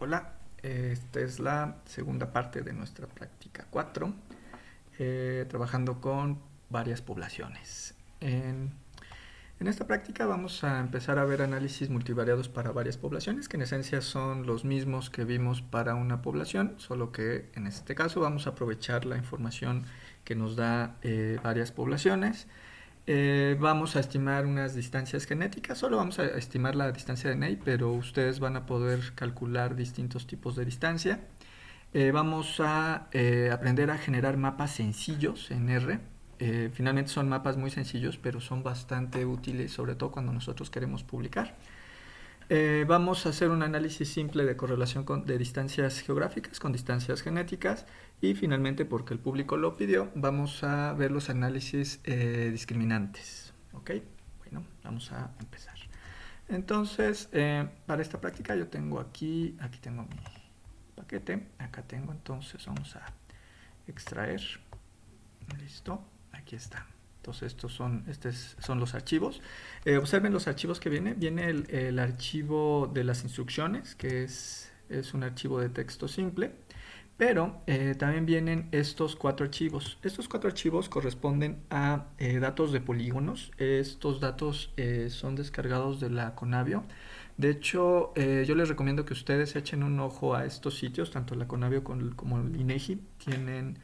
Hola, esta es la segunda parte de nuestra práctica 4, trabajando con varias poblaciones. En esta práctica vamos a empezar a ver análisis multivariados para varias poblaciones, que en esencia son los mismos que vimos para una población, solo que en este caso vamos a aprovechar la información que nos da varias poblaciones. Vamos a estimar unas distancias genéticas, solo vamos a estimar la distancia de Ney, pero ustedes van a poder calcular distintos tipos de distancia. Vamos a aprender a generar mapas sencillos en R. Finalmente son mapas muy sencillos, pero son bastante útiles, sobre todo cuando nosotros queremos publicar. Vamos a hacer un análisis simple de correlación de distancias geográficas con distancias genéticas y finalmente, porque el público lo pidió, vamos a ver los análisis discriminantes. ¿Ok? Bueno, vamos a empezar. Entonces, para esta práctica yo tengo aquí tengo mi paquete, acá tengo, entonces vamos a extraer. Listo, aquí está. Entonces estos son los archivos. Observen los archivos que viene. Viene el archivo de las instrucciones, que es un archivo de texto simple. Pero también vienen estos 4 archivos. Estos 4 archivos corresponden a datos de polígonos. Estos datos son descargados de la Conavio. De hecho, yo les recomiendo que ustedes echen un ojo a estos sitios, tanto la Conavio como el INEGI. Tienen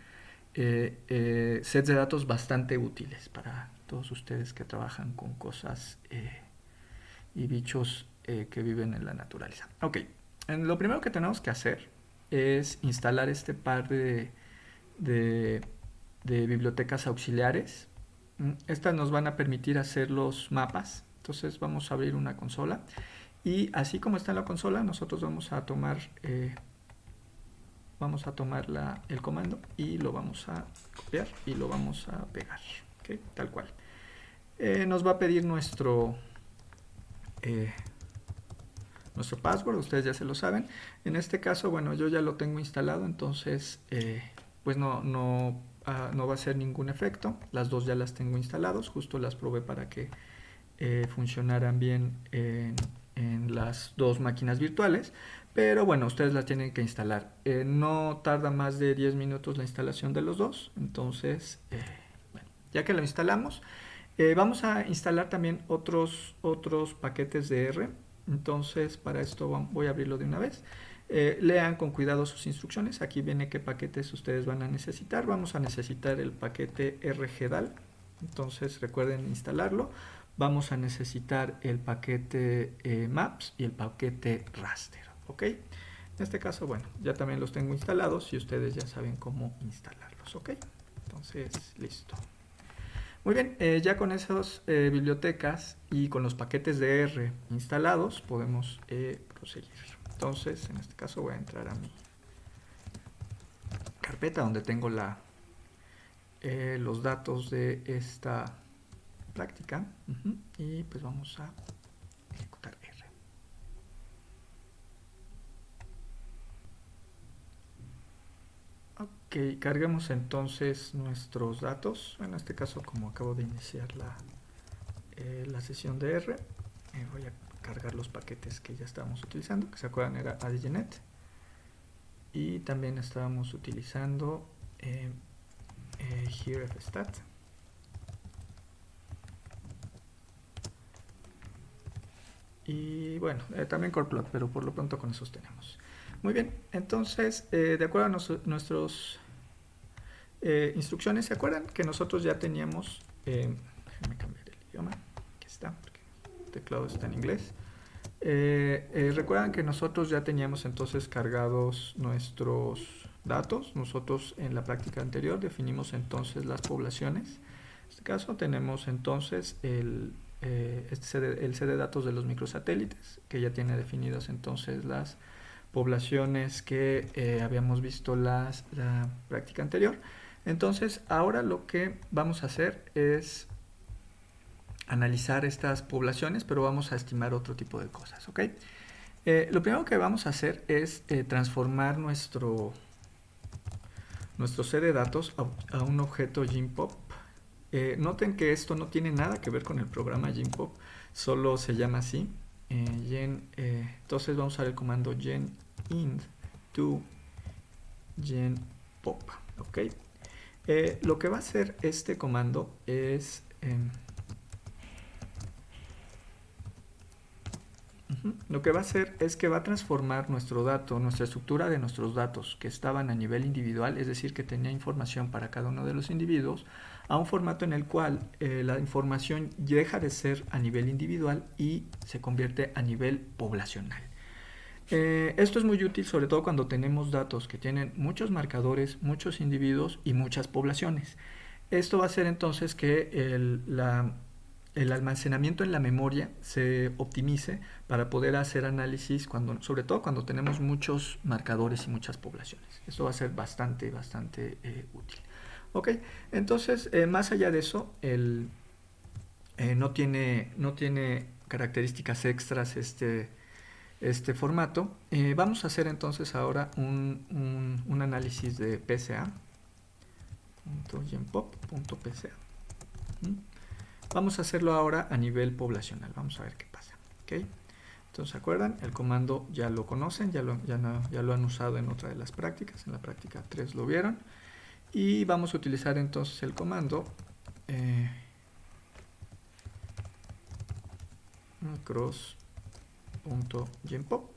sets de datos bastante útiles para todos ustedes que trabajan con cosas y bichos que viven en la naturaleza. Ok, lo primero que tenemos que hacer es instalar este par de bibliotecas auxiliares. Estas nos van a permitir hacer los mapas. Entonces vamos a abrir una consola y así como está en la consola, nosotros vamos a tomar el comando y lo vamos a copiar y lo vamos a pegar, ¿okay? Tal cual. Nos va a pedir nuestro password, ustedes ya se lo saben. En este caso, bueno, yo ya lo tengo instalado, entonces pues no va a hacer ningún efecto. Las dos ya las tengo instalados, justo las probé para que funcionaran bien en las dos máquinas virtuales. Pero bueno, ustedes las tienen que instalar. No tarda más de 10 minutos la instalación de los dos. Entonces, bueno, ya que lo instalamos, vamos a instalar también otros paquetes de R. Entonces, para esto voy a abrirlo de una vez. Lean con cuidado sus instrucciones. Aquí viene qué paquetes ustedes van a necesitar. Vamos a necesitar el paquete rgdal. Entonces, recuerden instalarlo. Vamos a necesitar el paquete maps y el paquete raster. ¿Ok? En este caso, bueno, ya también los tengo instalados y ustedes ya saben cómo instalarlos. ¿Ok? Entonces, listo. Muy bien, ya con esas bibliotecas y con los paquetes de R instalados podemos proseguir. Entonces, en este caso voy a entrar a mi carpeta donde tengo los datos de esta práctica. Y pues vamos a ejecutar R. Ok, carguemos entonces nuestros datos. En este caso, como acabo de iniciar la sesión de R, voy a cargar los paquetes que ya estábamos utilizando, que se acuerdan era ADGNet. Y también estábamos utilizando herefstat. Y bueno, también corplot, pero por lo pronto con esos tenemos. Muy bien, entonces, de acuerdo a nuestras instrucciones, ¿se acuerdan que nosotros ya teníamos... déjenme cambiar el idioma, aquí está, porque el teclado está en inglés. Recuerdan que nosotros ya teníamos entonces cargados nuestros datos. Nosotros en la práctica anterior definimos entonces las poblaciones. En este caso tenemos entonces el C de datos de los microsatélites, que ya tiene definidas entonces las poblaciones que habíamos visto la práctica anterior. Entonces ahora lo que vamos a hacer es analizar estas poblaciones, pero vamos a estimar otro tipo de cosas, ¿ok? Lo primero que vamos a hacer es transformar nuestro C de datos a un objeto GenPop. Noten que esto no tiene nada que ver con el programa GenPop, solo se llama así. Entonces vamos a usar el comando gen int to genpop. ¿Ok? Lo que va a hacer este comando es... lo que va a hacer es que va a transformar nuestro dato, nuestra estructura de nuestros datos que estaban a nivel individual, es decir, que tenía información para cada uno de los individuos, a un formato en el cual la información deja de ser a nivel individual y se convierte a nivel poblacional. Esto es muy útil sobre todo cuando tenemos datos que tienen muchos marcadores, muchos individuos y muchas poblaciones. Esto va a hacer entonces que el almacenamiento en la memoria se optimice para poder hacer análisis, sobre todo cuando tenemos muchos marcadores y muchas poblaciones. Esto va a ser bastante útil. Ok, entonces más allá de eso, no tiene características extras este formato. Vamos a hacer entonces ahora un análisis de PCA.genpop.pca. Vamos a hacerlo ahora a nivel poblacional. Vamos a ver qué pasa. ¿Okay? Entonces, ¿se acuerdan? El comando ya lo conocen, ya lo han usado en otra de las prácticas. En la práctica 3 lo vieron. Y vamos a utilizar entonces el comando macros.genpop.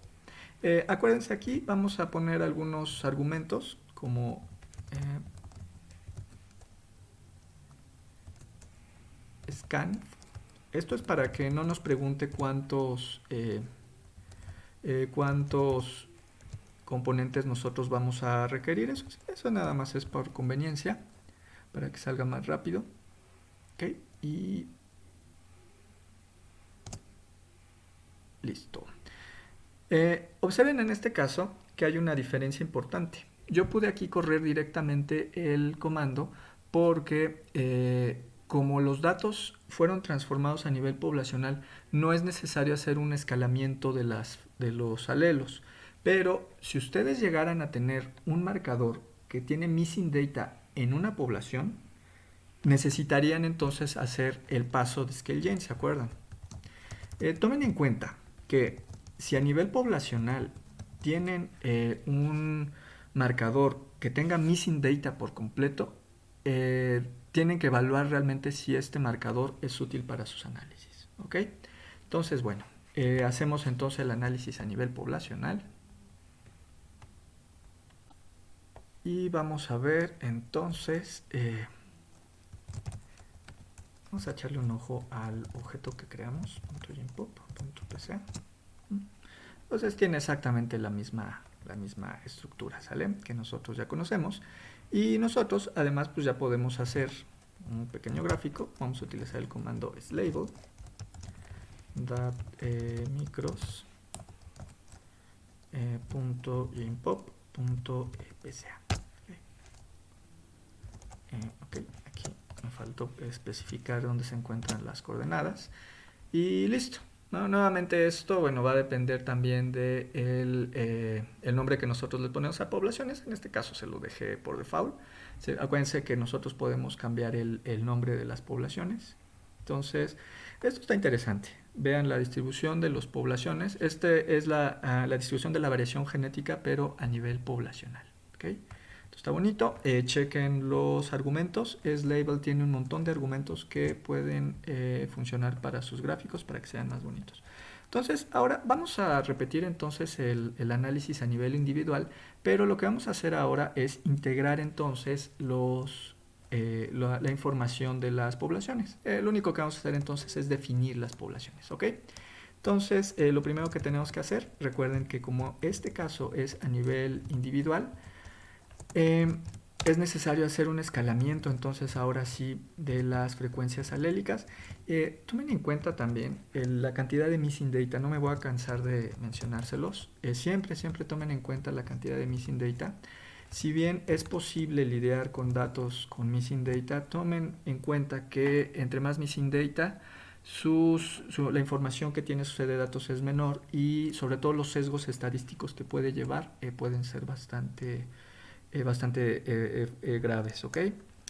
Acuérdense, aquí vamos a poner algunos argumentos como scan. Esto es para que no nos pregunte cuántos componentes nosotros vamos a requerir. Eso nada más es por conveniencia, para que salga más rápido. Ok, y listo. Observen en este caso que hay una diferencia importante. Yo pude aquí correr directamente el comando porque como los datos fueron transformados a nivel poblacional, no es necesario hacer un escalamiento de los alelos. Pero si ustedes llegaran a tener un marcador que tiene missing data en una población, necesitarían entonces hacer el paso de scale-gen, ¿se acuerdan? Tomen en cuenta que si a nivel poblacional tienen un marcador que tenga missing data por completo, tienen que evaluar realmente si este marcador es útil para sus análisis. ¿Ok? Entonces, bueno, hacemos entonces el análisis a nivel poblacional. Y vamos a ver entonces, vamos a echarle un ojo al objeto que creamos, .genpop.pca. Entonces tiene exactamente la misma estructura, ¿sale? Que nosotros ya conocemos. Y nosotros además pues ya podemos hacer un pequeño gráfico. Vamos a utilizar el comando slabel micros.genpop.pca. Ok, aquí me faltó especificar dónde se encuentran las coordenadas. Y listo. No, nuevamente esto, bueno, va a depender también de el nombre que nosotros le ponemos a poblaciones. En este caso se lo dejé por default. Acuérdense que nosotros podemos cambiar el nombre de las poblaciones. Entonces, esto está interesante. Vean la distribución de las poblaciones. Este es la distribución de la variación genética, pero a nivel poblacional. ¿Okay? Está bonito, chequen los argumentos. Slabel tiene un montón de argumentos que pueden funcionar para sus gráficos para que sean más bonitos. Entonces, ahora vamos a repetir entonces el análisis a nivel individual, pero lo que vamos a hacer ahora es integrar entonces la información de las poblaciones. Lo único que vamos a hacer entonces es definir las poblaciones, ¿ok? Entonces, lo primero que tenemos que hacer, recuerden que como este caso es a nivel individual, es necesario hacer un escalamiento entonces ahora sí de las frecuencias alélicas. Tomen en cuenta también la cantidad de missing data, no me voy a cansar de mencionárselos. Siempre tomen en cuenta la cantidad de missing data. Si bien es posible lidiar con datos con missing data, tomen en cuenta que entre más missing data, la información que tiene su sede de datos es menor y sobre todo los sesgos estadísticos que puede llevar pueden ser bastante graves, ¿ok?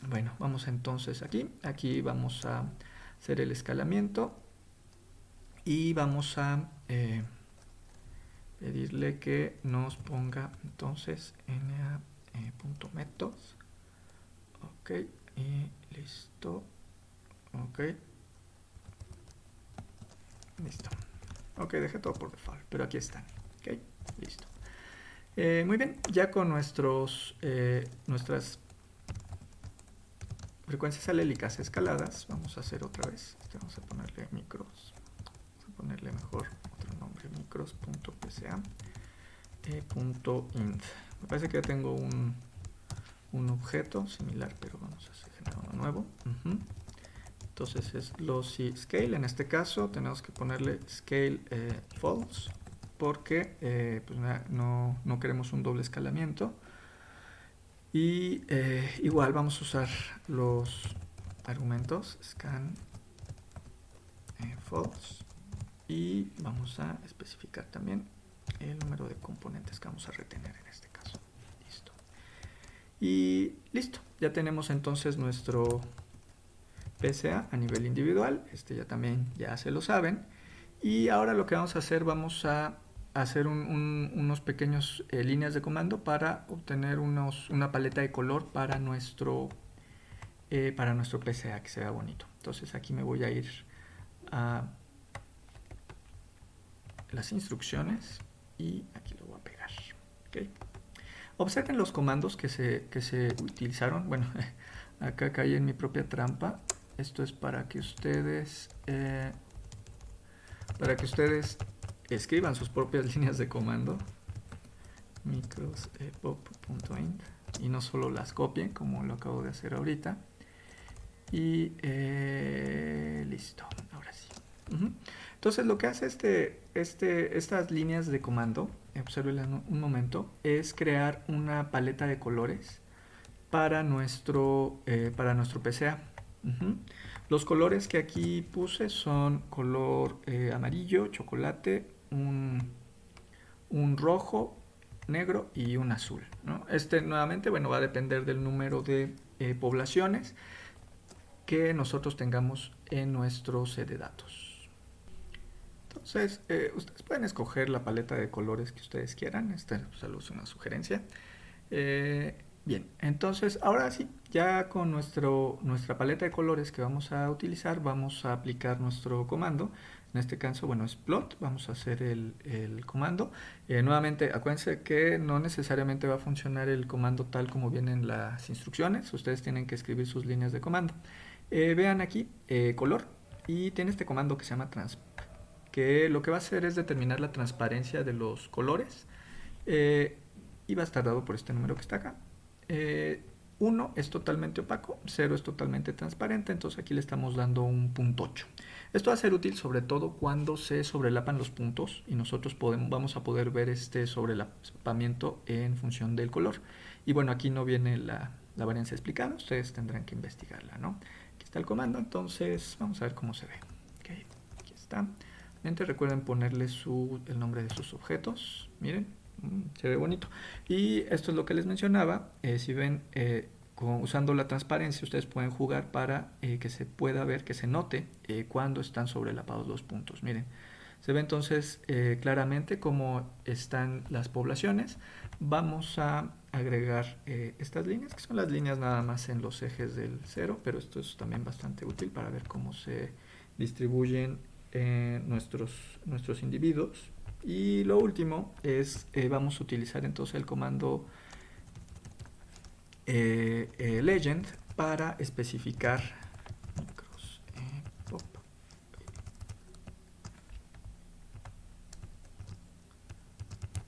Bueno, vamos entonces aquí vamos a hacer el escalamiento y vamos a pedirle que nos ponga entonces na.methods. Ok, y listo. Ok, listo. Ok, dejé todo por default, pero aquí están. Ok, listo. Muy bien, ya con nuestras frecuencias alélicas escaladas, vamos a hacer otra vez. Vamos a ponerle micros. Vamos a ponerle mejor otro nombre, micros.pca. .int. Me parece que ya tengo un objeto similar, pero vamos a generar uno nuevo. Entonces es lossy scale. En este caso tenemos que ponerle scale false, porque pues no queremos un doble escalamiento. Y igual vamos a usar los argumentos scan false, y vamos a especificar también el número de componentes que vamos a retener en este caso. Listo. Y listo, ya tenemos entonces nuestro PSA a nivel individual. Ya también ya se lo saben. Y ahora lo que vamos a hacer, vamos a hacer unos pequeños líneas de comando para obtener una paleta de color para nuestro PSA, que se vea bonito. Entonces aquí me voy a ir a las instrucciones y aquí lo voy a pegar. ¿Okay? Observen los comandos que se utilizaron. Bueno, acá caí en mi propia trampa. Esto es para que ustedes escriban sus propias líneas de comando. Micros pop.int, y no solo las copien como lo acabo de hacer ahorita. Y listo, ahora sí. Entonces lo que hace estas líneas de comando, observen un momento, es crear una paleta de colores para nuestro PCA. Los colores que aquí puse son color amarillo, chocolate, un rojo, negro y un azul, ¿no? Nuevamente, bueno, va a depender del número de poblaciones que nosotros tengamos en nuestro set de datos. Entonces, ustedes pueden escoger la paleta de colores que ustedes quieran. Esta solo es una sugerencia. Bien, entonces ahora sí, ya con nuestra paleta de colores que vamos a utilizar, vamos a aplicar nuestro comando. En este caso, bueno, es plot. Vamos a hacer el comando. Nuevamente, acuérdense que no necesariamente va a funcionar el comando tal como vienen las instrucciones. Ustedes tienen que escribir sus líneas de comando. Vean aquí, color, y tiene este comando que se llama transp, que lo que va a hacer es determinar la transparencia de los colores, y va a estar dado por este número que está acá. 1 es totalmente opaco, 0 es totalmente transparente, entonces aquí le estamos dando un 0.8. Esto va a ser útil sobre todo cuando se sobrelapan los puntos y nosotros vamos a poder ver este sobrelapamiento en función del color. Y bueno, aquí no viene la varianza explicada, ustedes tendrán que investigarla, ¿no? Aquí está el comando, entonces vamos a ver cómo se ve. Okay, aquí está. Recuerden ponerle el nombre de sus objetos. Miren, se ve bonito. Y esto es lo que les mencionaba. Si ven, usando la transparencia, ustedes pueden jugar para que se pueda ver, que se note cuando están sobrelapados los puntos. Miren, se ve entonces claramente cómo están las poblaciones. Vamos a agregar estas líneas, que son las líneas nada más en los ejes del 0, pero esto es también bastante útil para ver cómo se distribuyen nuestros individuos. Y lo último es, vamos a utilizar entonces el comando legend para especificar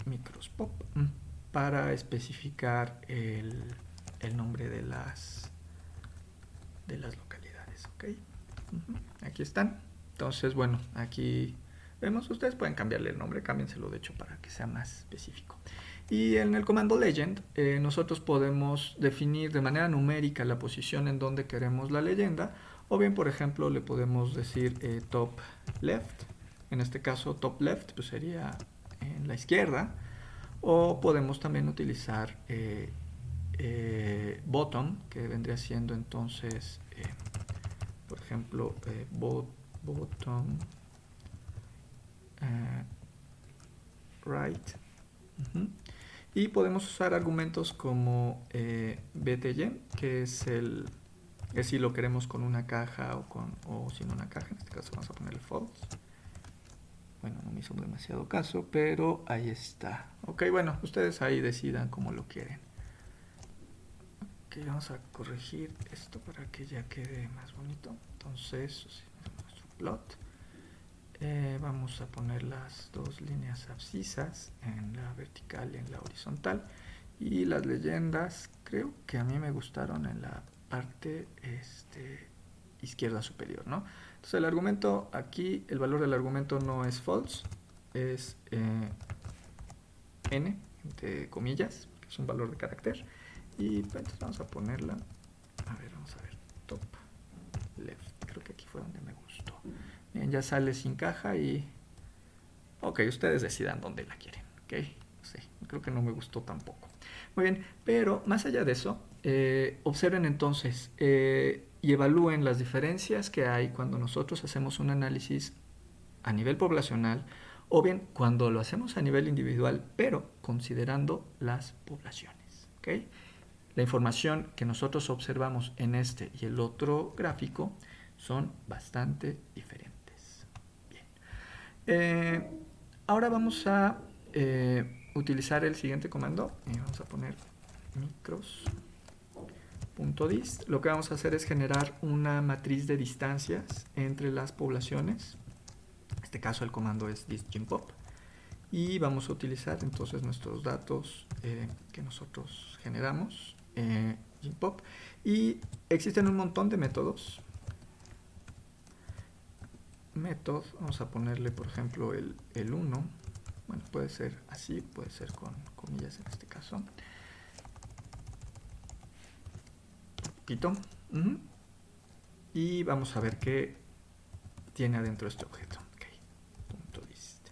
micros pop, para especificar el nombre de las localidades. ¿Okay? Aquí están. Entonces, bueno, aquí vemos, ustedes pueden cambiarle el nombre, cámbienselo de hecho para que sea más específico. Y en el comando legend nosotros podemos definir de manera numérica la posición en donde queremos la leyenda, o bien por ejemplo le podemos decir top left. En este caso top left pues sería en la izquierda, o podemos también utilizar bottom, que vendría siendo entonces por ejemplo bottom right. Y podemos usar argumentos como bty, que es si lo queremos con una caja o sin una caja. En este caso vamos a ponerle false. Bueno, no me hizo demasiado caso, pero ahí está. Ok, bueno, ustedes ahí decidan cómo lo quieren. Ok, vamos a corregir esto para que ya quede más bonito. Entonces, nuestro plot. Vamos a poner las dos líneas abscisas en la vertical y en la horizontal. Y las leyendas, creo que a mí me gustaron en la parte izquierda superior, ¿no? Entonces el argumento aquí, el valor del argumento no es false, es n, entre comillas, que es un valor de carácter. Y entonces vamos a ponerla, vamos a ver, top left, creo que aquí fue donde me gustó. Bien, ya sale sin caja y... Ok, ustedes decidan dónde la quieren, ok. Sí, creo que no me gustó tampoco. Muy bien, pero más allá de eso, observen entonces y evalúen las diferencias que hay cuando nosotros hacemos un análisis a nivel poblacional o bien cuando lo hacemos a nivel individual, pero considerando las poblaciones, ¿ok? La información que nosotros observamos en este y el otro gráfico son bastante diferentes. Bien. Ahora vamos a utilizar el siguiente comando. Vamos a poner micros.dist. Lo que vamos a hacer es generar una matriz de distancias entre las poblaciones. En este caso el comando es distGenPop. Y vamos a utilizar entonces nuestros datos que nosotros generamos, GenPop. Y existen un montón de métodos. Vamos a ponerle por ejemplo el 1. Bueno, puede ser así, puede ser con comillas en este caso. Un poquito. Y vamos a ver qué tiene adentro este objeto. Okay. Punto dist.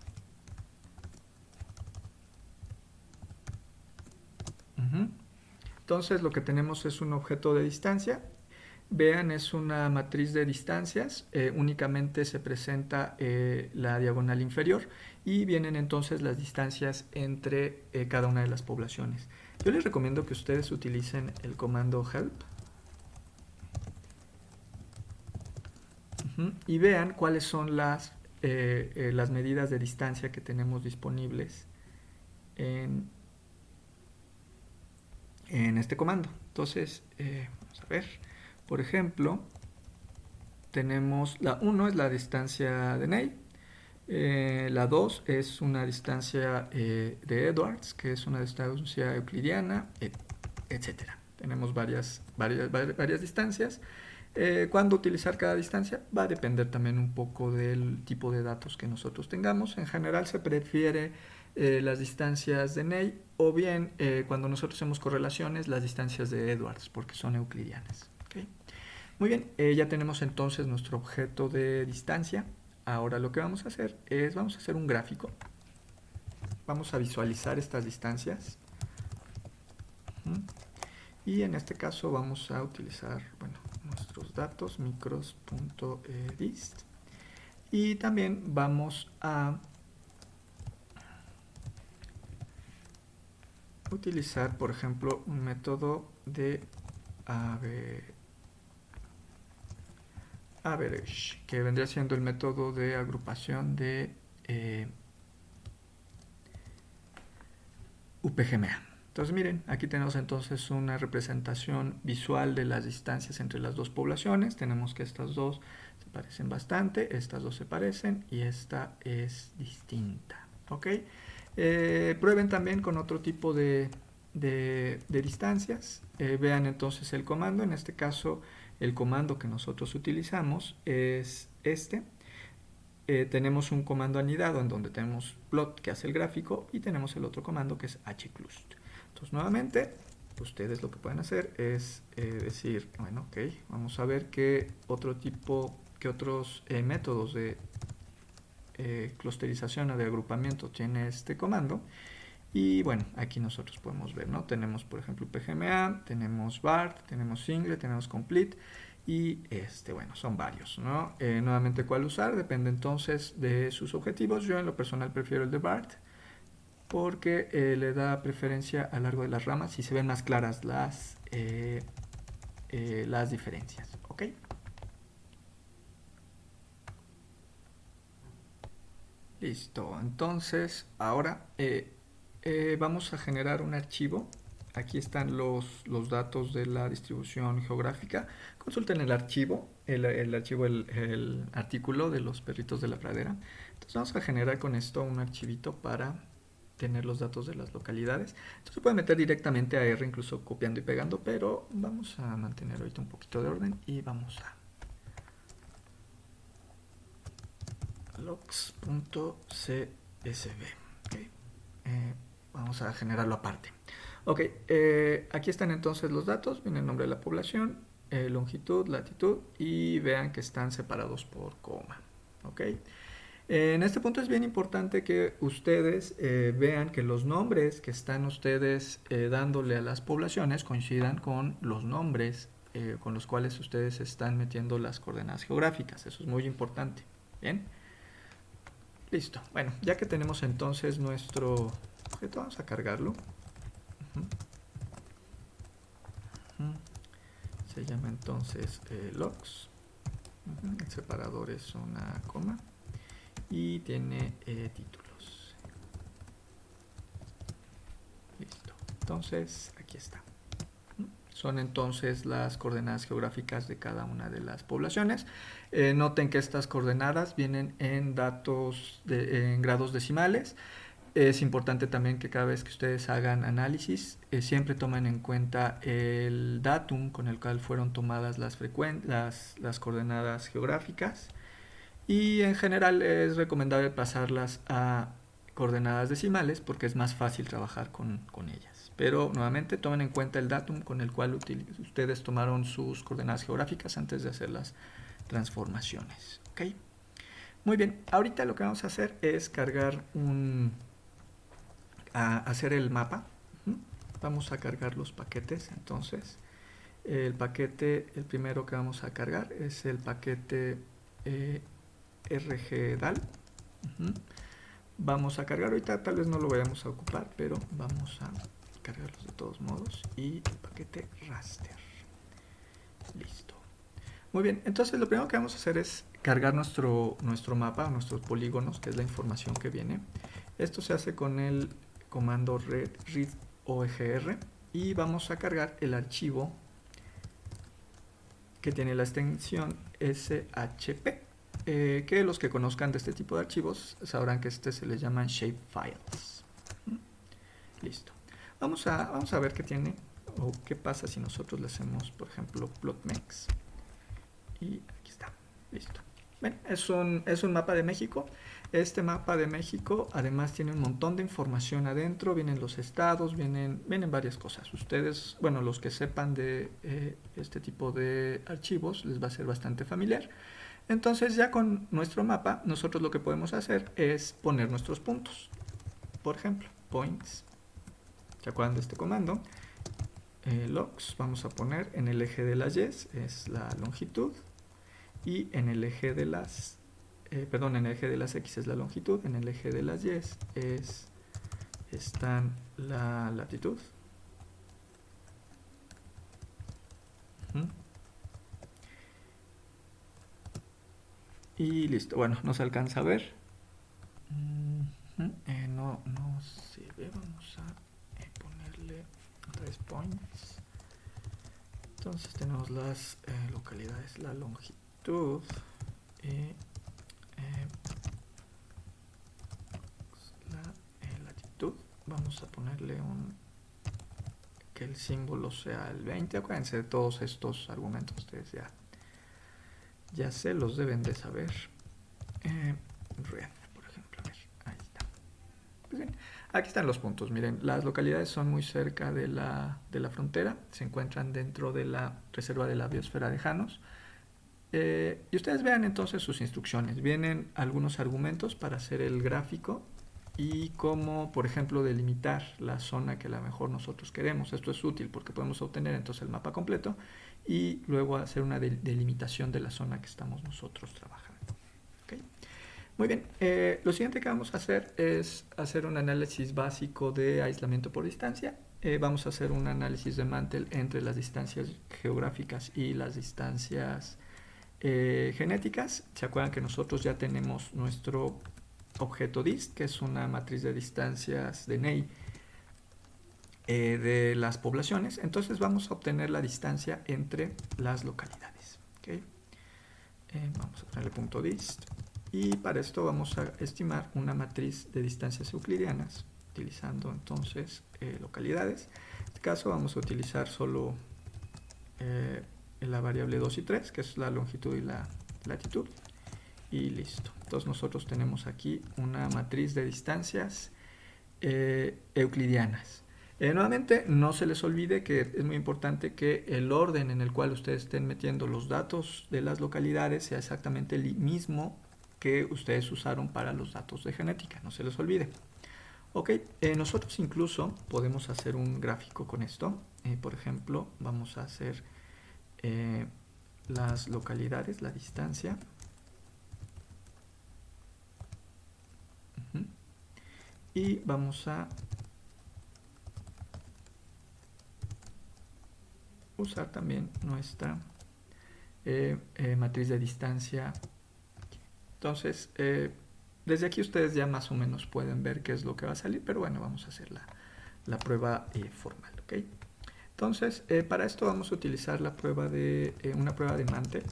Entonces lo que tenemos es un objeto de distancia. Vean, es una matriz de distancias, únicamente se presenta la diagonal inferior y vienen entonces las distancias entre cada una de las poblaciones. Yo les recomiendo que ustedes utilicen el comando help y vean cuáles son las medidas de distancia que tenemos disponibles en este comando. Entonces, vamos a ver, por ejemplo, tenemos la 1 es la distancia de Ney, la 2 es una distancia de Edwards, que es una distancia euclidiana, etc. Tenemos varias distancias. ¿Cuándo utilizar cada distancia? Va a depender también un poco del tipo de datos que nosotros tengamos. En general se prefiere las distancias de Ney o bien cuando nosotros hacemos correlaciones las distancias de Edwards porque son euclidianas. ¿Okay? Muy bien, ya tenemos entonces nuestro objeto de distancia. Ahora lo que vamos a hacer es, vamos a hacer un gráfico. Vamos a visualizar estas distancias. Y en este caso vamos a utilizar, bueno, nuestros datos, micros.dist. Y también vamos a utilizar, por ejemplo, un método de average, que vendría siendo el método de agrupación de UPGMA. Entonces miren, aquí tenemos entonces una representación visual de las distancias entre las dos poblaciones. Tenemos que estas dos se parecen bastante, estas dos se parecen y esta es distinta. ¿Ok? Prueben también con otro tipo de distancias. Vean entonces el comando. En este caso el comando que nosotros utilizamos es este. Tenemos un comando anidado en donde tenemos plot que hace el gráfico y tenemos el otro comando que es hclust. Entonces nuevamente ustedes lo que pueden hacer es decir, bueno, ok, vamos a ver qué otros métodos de clusterización o de agrupamiento tiene este comando. Y bueno, aquí nosotros podemos ver, ¿no? Tenemos por ejemplo PGMA, tenemos BART, tenemos Single, tenemos Complete y bueno, son varios, ¿no? Nuevamente cuál usar, depende entonces de sus objetivos. Yo en lo personal prefiero el de BART. porque le da preferencia a lo largo de las ramas y se ven más claras las diferencias. ¿Ok? Listo. Entonces, ahora vamos a generar un archivo. Aquí están los datos de la distribución geográfica. Consulten el archivo, el artículo de los perritos de la pradera. Entonces vamos a generar con esto un archivito para tener los datos de las localidades. Entonces se puede meter directamente a R, incluso copiando y pegando, pero vamos a mantener ahorita un poquito de orden y vamos a logs.csv. Okay. Vamos a generarlo aparte. Ok, aquí están entonces los datos, viene el nombre de la población, longitud, latitud y vean que están separados por coma. Ok. En este punto es bien importante que ustedes vean que los nombres que están ustedes dándole a las poblaciones coincidan con los nombres con los cuales ustedes están metiendo las coordenadas geográficas. Eso es muy importante. Bien. Listo. Bueno, ya que tenemos entonces nuestro objeto, vamos a cargarlo. Se llama entonces logs. El separador es una coma y tiene títulos. Listo. Entonces, aquí está. Son entonces las coordenadas geográficas de cada una de las poblaciones. Noten que estas coordenadas vienen en en grados decimales. Es importante también que cada vez que ustedes hagan análisis, siempre tomen en cuenta el datum con el cual fueron tomadas las coordenadas geográficas. Y en general es recomendable pasarlas a coordenadas decimales porque es más fácil trabajar con ellas. Pero nuevamente tomen en cuenta el datum con el cual ustedes tomaron sus coordenadas geográficas antes de hacer las transformaciones. ¿Okay? Muy bien, ahorita lo que vamos a hacer es cargar hacer el mapa. Vamos a cargar los paquetes. Entonces, el primero que vamos a cargar es el paquete rgdal. Vamos a cargar ahorita, tal vez no lo vayamos a ocupar, pero vamos a cargarlos de todos modos. Y el paquete raster. Listo. Muy bien, entonces lo primero que vamos a hacer es cargar nuestro mapa, nuestros polígonos, que es la información que viene. Esto se hace con el comando read y vamos a cargar el archivo que tiene la extensión shp, que los que conozcan de este tipo de archivos sabrán que se les llaman shapefiles. Listo. Vamos a ver qué tiene o qué pasa si nosotros le hacemos, por ejemplo, plotmex. Y aquí está. Listo. Bueno, es un mapa de México. Este mapa de México además tiene un montón de información adentro, vienen los estados, vienen varias cosas. Ustedes, bueno, los que sepan de este tipo de archivos les va a ser bastante familiar. Entonces ya con nuestro mapa nosotros lo que podemos hacer es poner nuestros puntos. Por ejemplo, points. ¿Se acuerdan de este comando? Logs, vamos a poner en el eje de las y es la longitud y en el eje de las en el eje de las X es la longitud, en el eje de las Y están la latitud. Y listo, bueno, no se alcanza a ver. No se ve, vamos a ponerle 3 points. Entonces tenemos las localidades, la longitud y la latitud. Vamos a ponerle que el símbolo sea el 20. Acuérdense de todos estos argumentos, ustedes ya se los deben de saber. Red, por ejemplo, a ver, ahí está. Pues bien, aquí están los puntos. Miren, las localidades son muy cerca de la frontera, se encuentran dentro de la reserva de la biosfera de Janos. Y ustedes vean entonces sus instrucciones. Vienen algunos argumentos para hacer el gráfico y cómo, por ejemplo, delimitar la zona que a lo mejor nosotros queremos. Esto es útil porque podemos obtener entonces el mapa completo y luego hacer una delimitación de la zona que estamos nosotros trabajando. ¿Okay? Muy bien, lo siguiente que vamos a hacer es hacer un análisis básico de aislamiento por distancia. Vamos a hacer un análisis de Mantel entre las distancias geográficas y las distancias genéticas. ¿Se acuerdan que nosotros ya tenemos nuestro objeto dist, que es una matriz de distancias de Ney de las poblaciones? Entonces vamos a obtener la distancia entre las localidades. ¿Okay? Vamos a ponerle punto dist. Y para esto vamos a estimar una matriz de distancias euclidianas utilizando entonces localidades. En este caso vamos a utilizar solo la variable 2 y 3, que es la longitud y la latitud. Y listo. Entonces nosotros tenemos aquí una matriz de distancias euclidianas. Nuevamente, no se les olvide que es muy importante que el orden en el cual ustedes estén metiendo los datos de las localidades sea exactamente el mismo que ustedes usaron para los datos de genética, no se les olvide. Ok, nosotros incluso podemos hacer un gráfico con esto. Por ejemplo, vamos a hacer las localidades, la distancia. Y vamos a usar también nuestra matriz de distancia. Entonces, desde aquí ustedes ya más o menos pueden ver qué es lo que va a salir, pero bueno, vamos a hacer la prueba formal, ¿ok? Entonces, para esto vamos a utilizar la prueba de, una prueba de Mantel.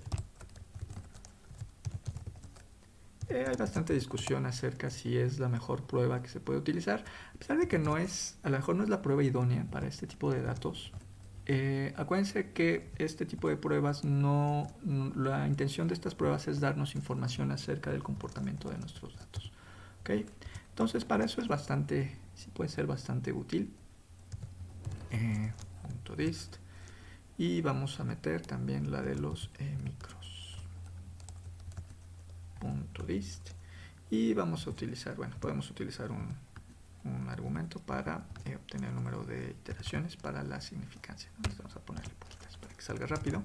Hay bastante discusión acerca si es la mejor prueba que se puede utilizar, a pesar de que no es, a lo mejor no es la prueba idónea para este tipo de datos. Acuérdense que este tipo de pruebas la intención de estas pruebas es darnos información acerca del comportamiento de nuestros datos. ¿Okay? Entonces para eso es bastante, sí puede ser bastante útil. .dist y vamos a meter también la de los micros. .dist y vamos a utilizar, bueno, podemos utilizar un argumento para obtener el número de iteraciones para la significancia. Entonces vamos a ponerle poquitas para que salga rápido.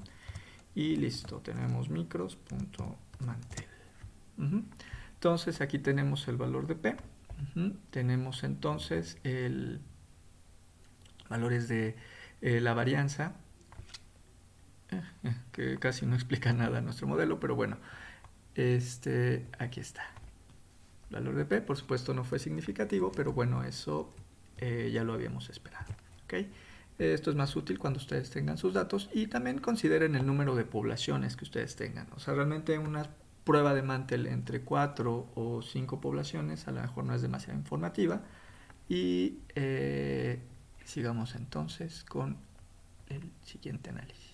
Y listo, tenemos micros.mantel. Entonces aquí tenemos el valor de P. Tenemos entonces el valores de la varianza, que casi no explica nada nuestro modelo, pero bueno, aquí está. Valor de P, por supuesto no fue significativo, pero bueno, eso ya lo habíamos esperado. ¿Okay? Esto es más útil cuando ustedes tengan sus datos y también consideren el número de poblaciones que ustedes tengan. O sea, realmente una prueba de Mantel entre 4 o 5 poblaciones a lo mejor no es demasiado informativa. Y sigamos entonces con el siguiente análisis.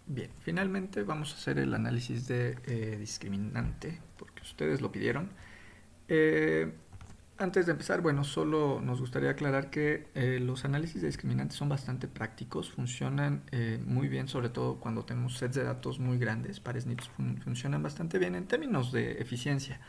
Bien, finalmente vamos a hacer el análisis de discriminante, porque ustedes lo pidieron. Antes de empezar, bueno, solo nos gustaría aclarar que los análisis de discriminantes son bastante prácticos, funcionan muy bien, sobre todo cuando tenemos sets de datos muy grandes. Para SNPs funcionan bastante bien en términos de eficiencia.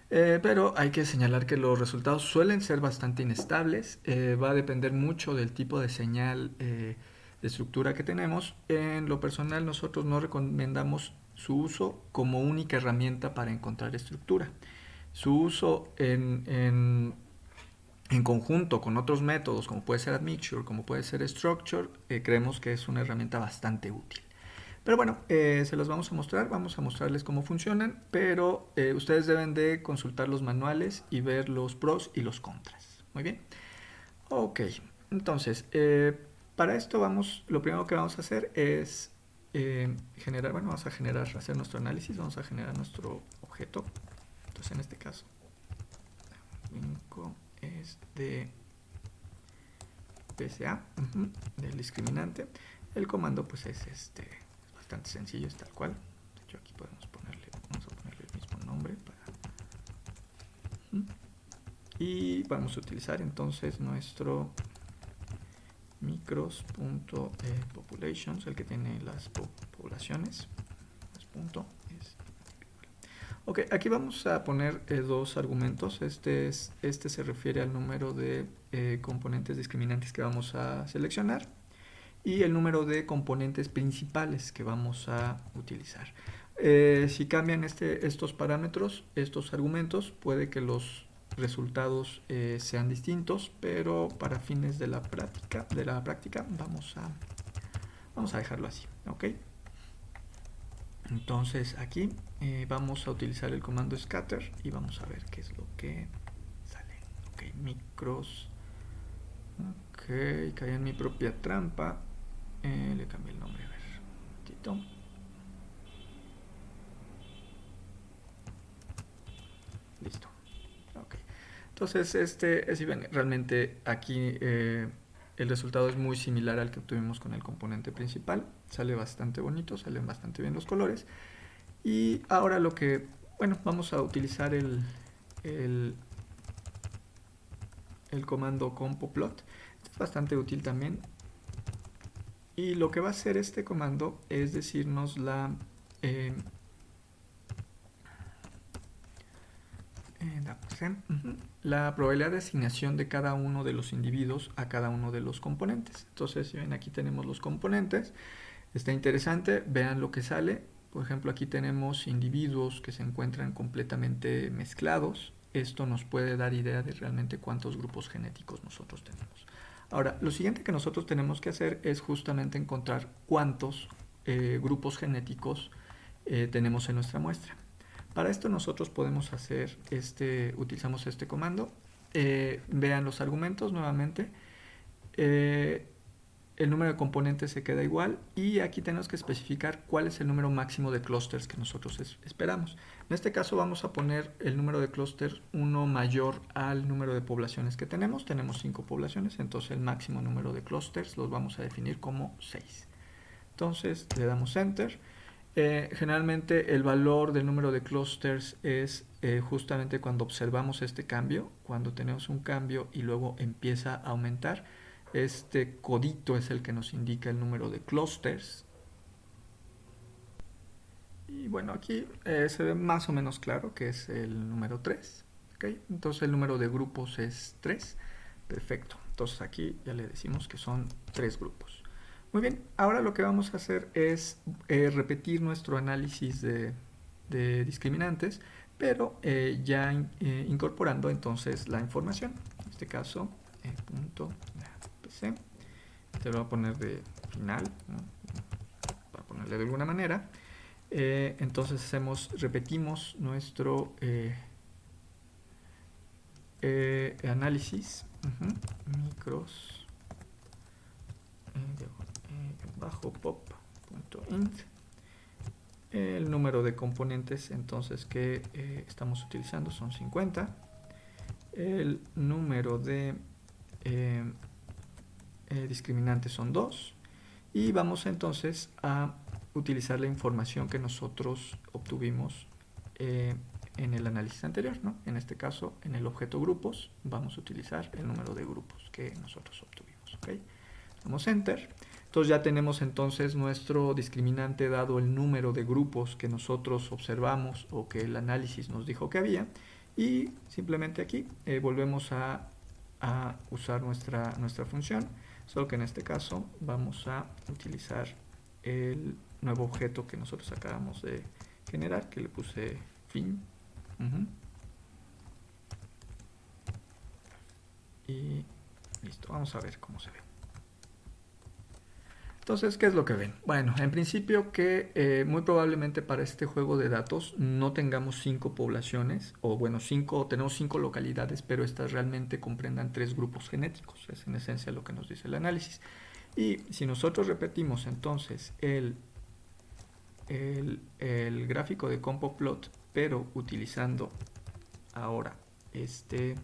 Pero hay que señalar que los resultados suelen ser bastante inestables. Va a depender mucho del tipo de señal de estructura que tenemos. En lo personal, nosotros no recomendamos su uso como única herramienta para encontrar estructura. Su uso en conjunto con otros métodos, como puede ser admixture, como puede ser structure, creemos que es una herramienta bastante útil. Pero bueno, se los vamos a mostrarles cómo funcionan, pero ustedes deben de consultar los manuales y ver los pros y los contras. Muy bien. Ok, entonces, para esto lo primero que vamos a hacer es hacer nuestro análisis, vamos a generar nuestro objeto. Entonces, en este caso, es de PSA, del discriminante. El comando pues es bastante sencillo, es tal cual. De hecho aquí vamos a ponerle el mismo nombre y vamos a utilizar entonces nuestro micros.populations, el que tiene las poblaciones. Ok, aquí vamos a poner dos argumentos. Este se refiere al número de componentes discriminantes que vamos a seleccionar y el número de componentes principales que vamos a utilizar. Si cambian estos parámetros, estos argumentos, puede que los resultados sean distintos, pero para fines de la práctica, vamos a dejarlo así, ¿ok? Entonces aquí vamos a utilizar el comando scatter y vamos a ver qué es lo que sale. Ok, micros. Ok, caí en mi propia trampa. Le cambié el nombre, a ver, un momentito. Listo. Ok. Entonces, si ven, realmente aquí el resultado es muy similar al que obtuvimos con el componente principal. Sale bastante bonito, salen bastante bien los colores. Y ahora bueno, vamos a utilizar el, el comando compoplot. Este es bastante útil también. Y lo que va a hacer este comando es decirnos la probabilidad de asignación de cada uno de los individuos a cada uno de los componentes. Entonces, si ven, aquí tenemos los componentes. Está interesante, vean lo que sale. Por ejemplo, aquí tenemos individuos que se encuentran completamente mezclados. Esto nos puede dar idea de realmente cuántos grupos genéticos nosotros tenemos. Ahora, lo siguiente que nosotros tenemos que hacer es justamente encontrar cuántos grupos genéticos tenemos en nuestra muestra. Para esto nosotros podemos hacer utilizamos este comando. Vean los argumentos nuevamente. El número de componentes se queda igual y aquí tenemos que especificar cuál es el número máximo de clusters que nosotros esperamos. En este caso vamos a poner el número de clusters 1 mayor al número de poblaciones que tenemos. Tenemos 5 poblaciones, entonces el máximo número de clusters los vamos a definir como 6. Entonces le damos Enter. Generalmente el valor del número de clusters es justamente cuando observamos este cambio, cuando tenemos un cambio y luego empieza a aumentar. Este codito es el que nos indica el número de clusters. Y bueno, aquí se ve más o menos claro que es el número 3. ¿Okay? Entonces el número de grupos es 3. Perfecto. Entonces aquí ya le decimos que son 3 grupos. Muy bien, ahora lo que vamos a hacer es repetir nuestro análisis de discriminantes, pero ya incorporando entonces la información. En este caso, punto PC. Te lo voy a poner de final, ¿no? Para ponerle de alguna manera. Entonces repetimos nuestro análisis. Micros bajo pop.int. El número de componentes entonces que estamos utilizando son 50. El número de discriminantes son 2. Y vamos entonces a utilizar la información que nosotros obtuvimos en el análisis anterior, ¿no? En este caso, en el objeto grupos, vamos a utilizar el número de grupos que nosotros obtuvimos. ¿Okay? Damos Enter. Entonces ya tenemos entonces nuestro discriminante dado el número de grupos que nosotros observamos o que el análisis nos dijo que había. Y simplemente aquí volvemos a usar nuestra función, solo que en este caso vamos a utilizar el nuevo objeto que nosotros acabamos de generar, que le puse fin. Y listo, vamos a ver cómo se ve. Entonces, ¿qué es lo que ven? Bueno, en principio que muy probablemente para este juego de datos no tengamos 5 poblaciones, o bueno, tenemos 5 localidades, pero estas realmente comprendan 3 grupos genéticos. Es en esencia lo que nos dice el análisis. Y si nosotros repetimos entonces el gráfico de compoplot, pero utilizando ahora este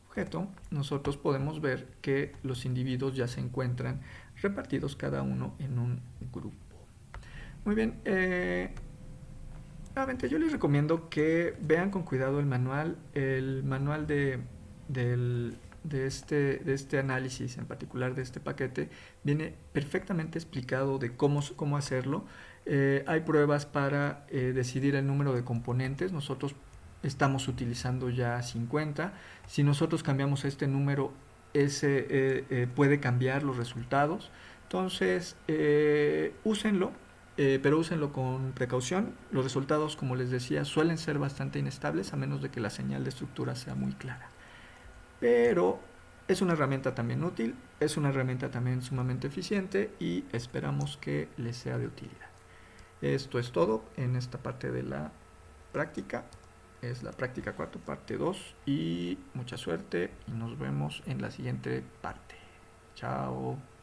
objeto, nosotros podemos ver que los individuos ya se encuentran repartidos cada uno en un grupo. Muy bien, nuevamente yo les recomiendo que vean con cuidado el manual de este análisis, en particular de este paquete, viene perfectamente explicado de cómo hacerlo. Hay pruebas para decidir el número de componentes. Nosotros estamos utilizando ya 50. Si nosotros cambiamos este número, puede cambiar los resultados. Entonces, úsenlo. pero úsenlo con precaución. Los resultados, como les decía, suelen ser bastante inestables a menos de que la señal de estructura sea muy clara. Pero es una herramienta también útil, es una herramienta también sumamente eficiente y esperamos que les sea de utilidad. Esto es todo en esta parte de la práctica. Es la práctica 4, parte 2, y mucha suerte y nos vemos en la siguiente parte. Chao.